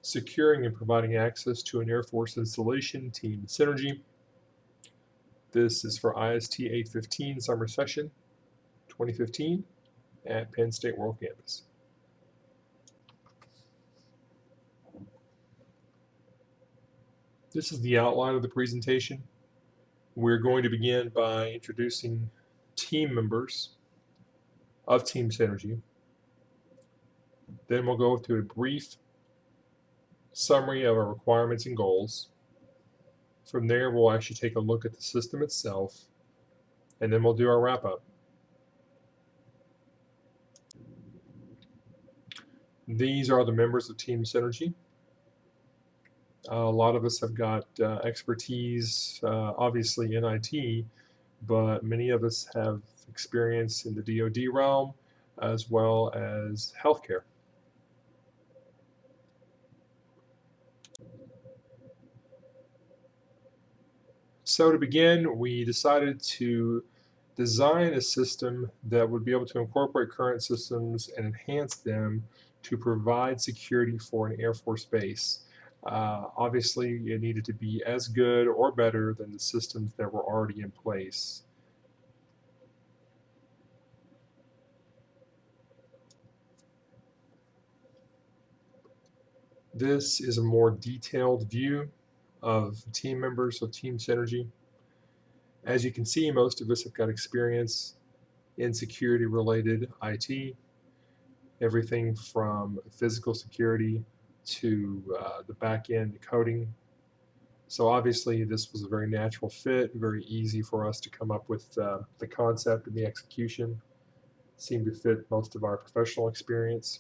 Securing and providing access to an Air Force installation, Team Synergy. This is for IST 815 Summer Session 2015 at Penn State World Campus. This is the outline of the presentation. We're going to begin by introducing team members of Team Synergy. Then we'll go through a brief summary of our requirements and goals. From there, we'll actually take a look at the system itself, and then we'll do our wrap-up. These are the members of Team Synergy. A lot of us have got expertise, obviously, in IT, but many of us have experience in the DoD realm as well as healthcare. So to begin, we decided to design a system that would be able to incorporate current systems and enhance them to provide security for an Air Force base. Obviously, it needed to be as good or better than the systems that were already in place. This is a more detailed view of team members of Team Synergy. As you can see, most of us have got experience in security-related IT, everything from physical security to the back-end coding. So obviously this was a very natural fit, very easy for us to come up with the concept and the execution. Seemed to fit most of our professional experience.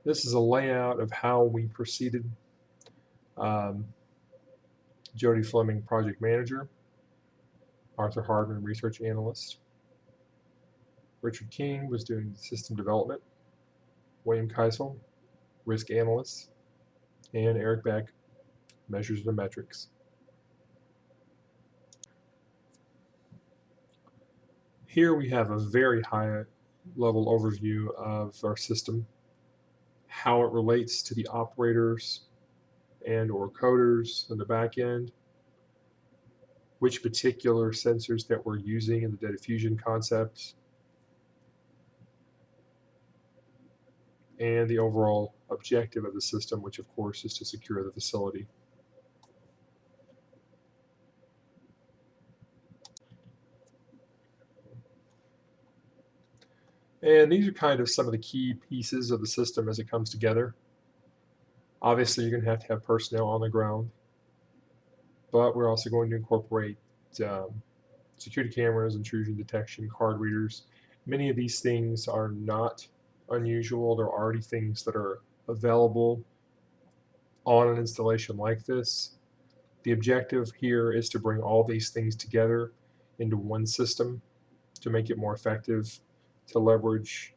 This is a layout of how we proceeded. Jody Fleming, project manager. Arthur Hardman, research analyst. Richard King was doing system development. William Keisel, risk analyst. And Eric Beck, measures and metrics. Here we have a very high level overview of our system, how it relates to the operators and or coders on the back end, which particular sensors that we're using in the data fusion concepts, and the overall objective of the system, which of course is to secure the facility. And these are kind of some of the key pieces of the system as it comes together. Obviously, you're going to have personnel on the ground, but we're also going to incorporate security cameras, intrusion detection, card readers. Many of these things are not unusual. They're already things that are available on an installation like this. The objective here is to bring all these things together into one system to make it more effective, to leverage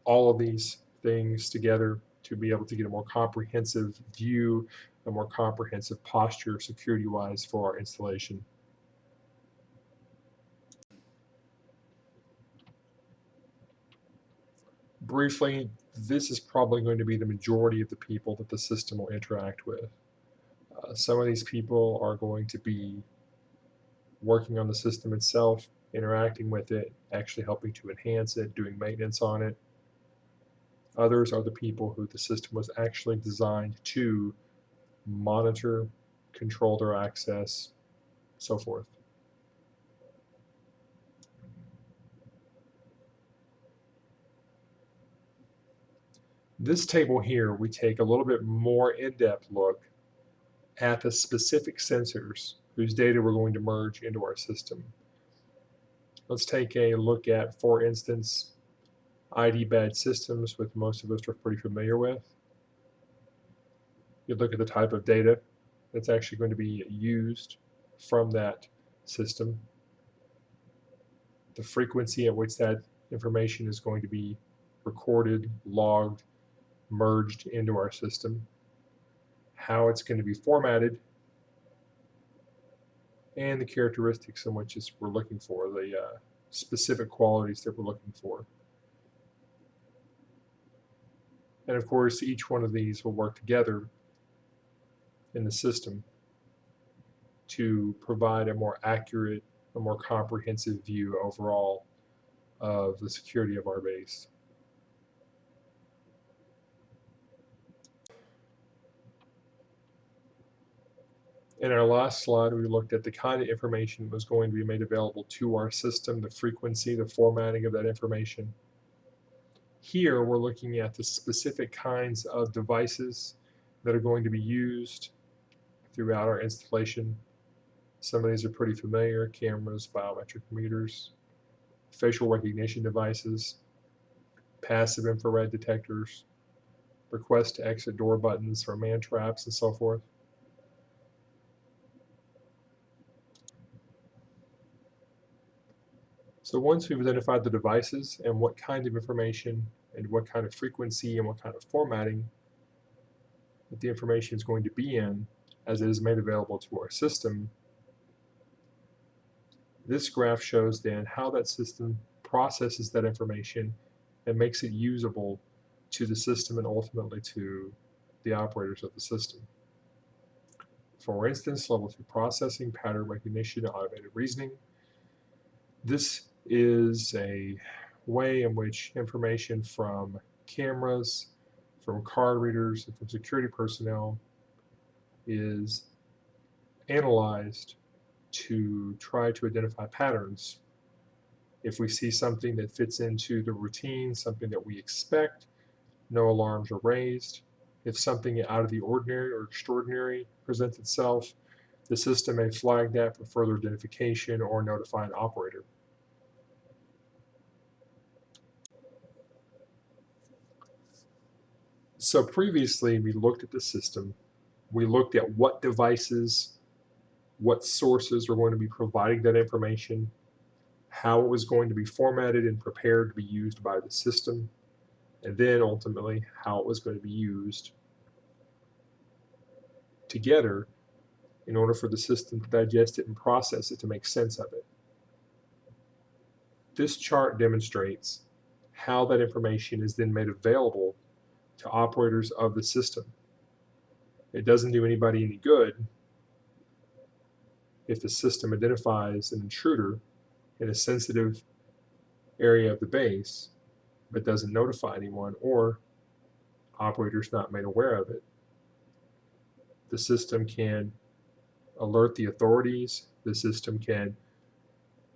all of these things together to be able to get a more comprehensive view, a more comprehensive posture security-wise for our installation. Briefly, this is probably going to be the majority of the people that the system will interact with. Some of these people are going to be working on the system itself, interacting with it, actually helping to enhance it, doing maintenance on it. Others are the people who the system was actually designed to monitor, control their access, so forth. This table here, we take a little bit more in-depth look at the specific sensors whose data we're going to merge into our system. Let's take a look at, for instance, ID badge systems, which most of us are pretty familiar with. You look at the type of data that's actually going to be used from that system, the frequency at which that information is going to be recorded, logged, merged into our system, how it's going to be formatted, and the characteristics in which we're looking for, the specific qualities that we're looking for. And of course, each one of these will work together in the system to provide a more accurate, a more comprehensive view overall of the security of our base. In our last slide, we looked at the kind of information that was going to be made available to our system, the frequency, the formatting of that information. Here, we're looking at the specific kinds of devices that are going to be used throughout our installation. Some of these are pretty familiar: cameras, biometric meters, facial recognition devices, passive infrared detectors, request to exit door buttons for man traps, and so forth. So once we've identified the devices and what kind of information and what kind of frequency and what kind of formatting that the information is going to be in as it is made available to our system, this graph shows then how that system processes that information and makes it usable to the system and ultimately to the operators of the system. For instance, level 2 processing, pattern recognition, and automated reasoning. This is a way in which information from cameras, from card readers, and from security personnel is analyzed to try to identify patterns. If we see something that fits into the routine, something that we expect, no alarms are raised. If something out of the ordinary or extraordinary presents itself, the system may flag that for further identification or notify an operator. So previously, we looked at the system. We looked at what devices, what sources were going to be providing that information, how it was going to be formatted and prepared to be used by the system, and then ultimately how it was going to be used together in order for the system to digest it and process it to make sense of it. This chart demonstrates how that information is then made available to operators of the system. It doesn't do anybody any good if the system identifies an intruder in a sensitive area of the base but doesn't notify anyone, or operators not made aware of it. The system can alert the authorities, the system can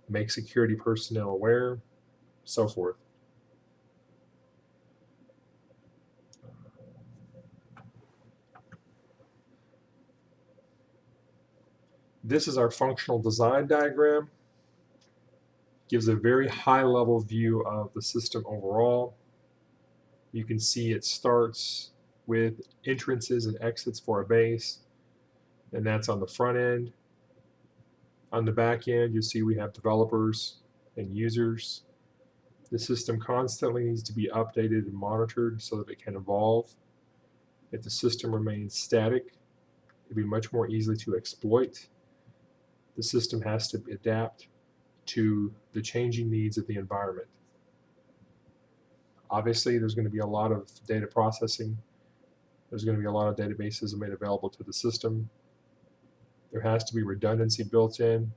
make security personnel aware, so forth. This is our functional design diagram. Gives a very high-level view of the system overall. You can see it starts with entrances and exits for a base, and that's on the front end. On the back end, you'll see we have developers and users. The system constantly needs to be updated and monitored so that it can evolve. If the system remains static, it'll be much more easily to exploit. The system has to adapt to the changing needs of the environment. Obviously, there's going to be a lot of data processing. There's going to be a lot of databases made available to the system. There has to be redundancy built in.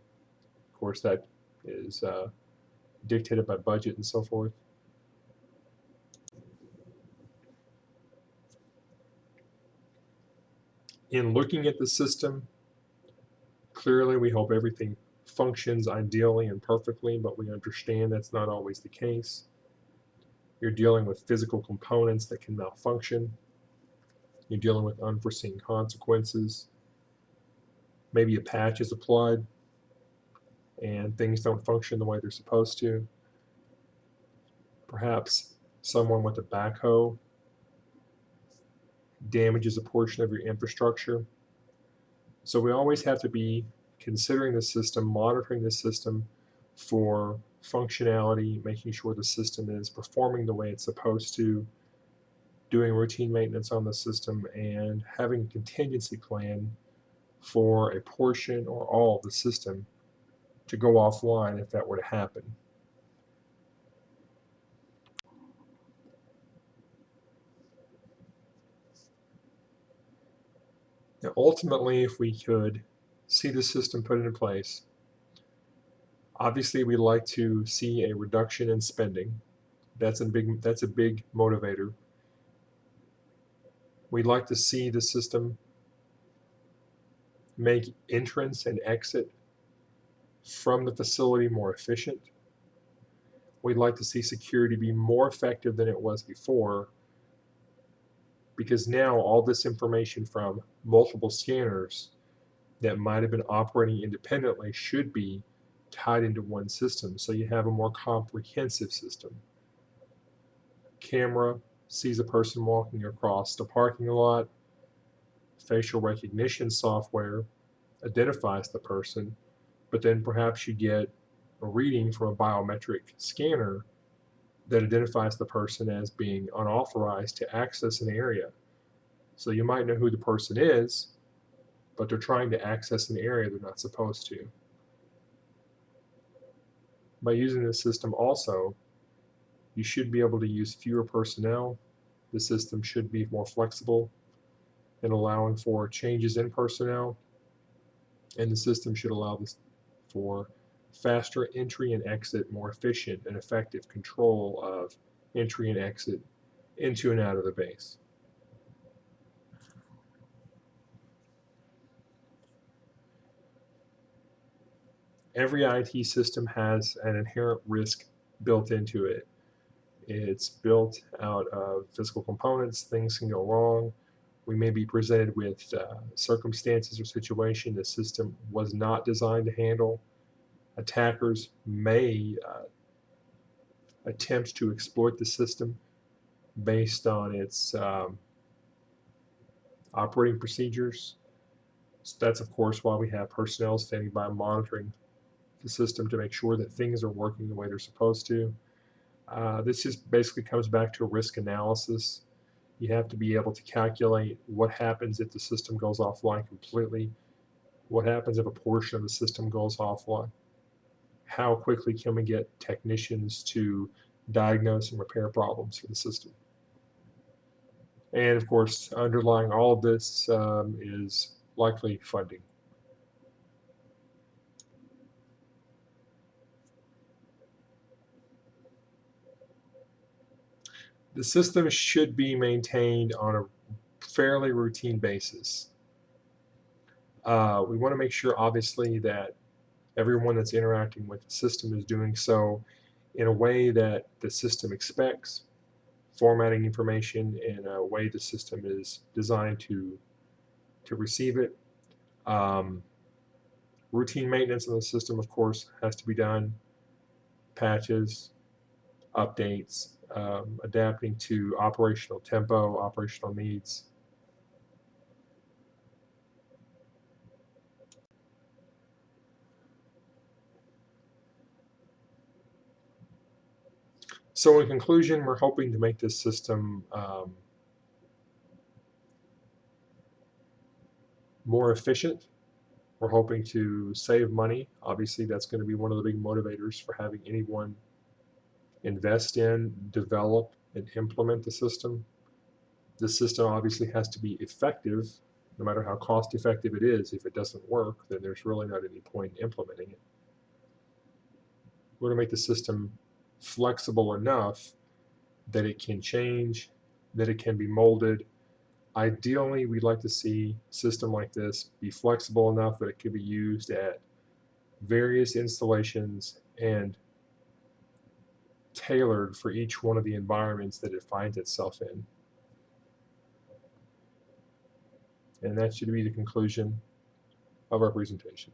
Of course, that is dictated by budget and so forth. In looking at the system, clearly we hope everything functions ideally and perfectly, but we understand that's not always the case. You're dealing with physical components that can malfunction. You're dealing with unforeseen consequences. Maybe a patch is applied and things don't function the way they're supposed to. Perhaps someone with a backhoe damages a portion of your infrastructure. So we always have to be considering the system, monitoring the system for functionality, making sure the system is performing the way it's supposed to, doing routine maintenance on the system, and having a contingency plan for a portion or all of the system to go offline if that were to happen. Now, ultimately, if we could see the system put into place, obviously we'd like to see a reduction in spending. That's a big motivator. We'd like to see the system make entrance and exit from the facility more efficient. We'd like to see security be more effective than it was before, because now all this information from multiple scanners that might have been operating independently should be tied into one system, so you have a more comprehensive system. Camera sees a person walking across the parking lot. Facial recognition software identifies the person, but then perhaps you get a reading from a biometric scanner that identifies the person as being unauthorized to access an area. So you might know who the person is, but they're trying to access an area they're not supposed to. By using this system also, you should be able to use fewer personnel. The system should be more flexible in allowing for changes in personnel, and the system should allow this for faster entry and exit, more efficient and effective control of entry and exit into and out of the base. Every IT system has an inherent risk built into it. It's built out of physical components. Things can go wrong. We may be presented with circumstances or situation the system was not designed to handle. Attackers may attempt to exploit the system based on its operating procedures. So that's, of course, why we have personnel standing by monitoring the system to make sure that things are working the way they're supposed to. This just basically comes back to a risk analysis. You have to be able to calculate what happens if the system goes offline completely, what happens if a portion of the system goes offline, how quickly can we get technicians to diagnose and repair problems for the system. And of course, underlying all of this is likely funding. The system should be maintained on a fairly routine basis. We want to make sure, obviously, that everyone that's interacting with the system is doing so in a way that the system expects, formatting information in a way the system is designed to receive it. Routine maintenance on the system, of course, has to be done. Patches, updates, adapting to operational tempo, operational needs. So in conclusion, we're hoping to make this system more efficient. We're hoping to save money. Obviously, that's going to be one of the big motivators for having anyone invest in, develop, and implement the system. The system obviously has to be effective, no matter how cost effective it is. If it doesn't work, then there's really not any point in implementing it. We're going to make the system flexible enough that it can change, that it can be molded. Ideally, we'd like to see a system like this be flexible enough that it could be used at various installations and tailored for each one of the environments that it finds itself in. And that should be the conclusion of our presentation.